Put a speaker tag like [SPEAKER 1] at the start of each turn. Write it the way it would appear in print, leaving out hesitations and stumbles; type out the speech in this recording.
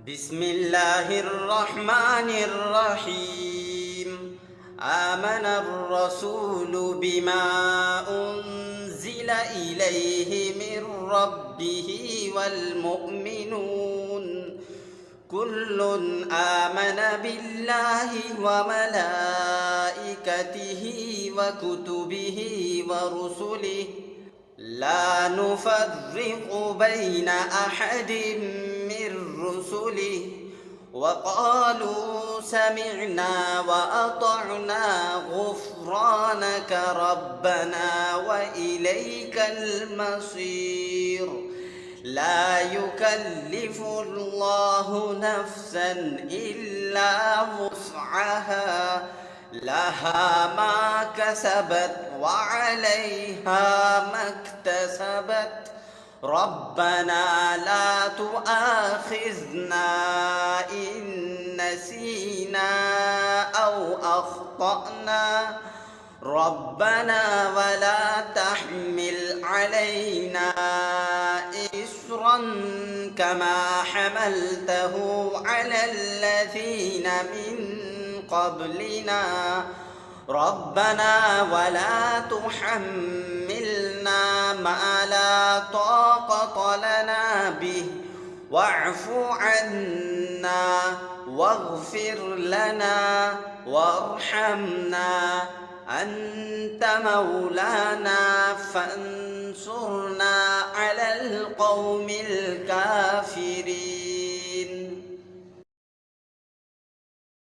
[SPEAKER 1] بسم الله الرحمن الرحيم. آمن الرسول بما أنزل إليه من ربه والمؤمنون كل آمن بالله وملائكته وكتبه ورسله لا نفرق بين أحد من رسله وقالوا سمعنا وأطعنا غفرانك ربنا وإليك المصير. لا يكلف الله نفسا إلا وسعها لها ما كسبت وعليها ما اكتسبت. ربنا لا تؤاخذنا إن نسينا أو أخطأنا ربنا ولا تحمل علينا إصرا كما حملته على الذين من قبلنا ربنا ولا تحملنا ما لا طاقة لنا به واعف عنا واغفر لنا وارحمنا أنت مولانا فانصرنا على القوم الكافرين.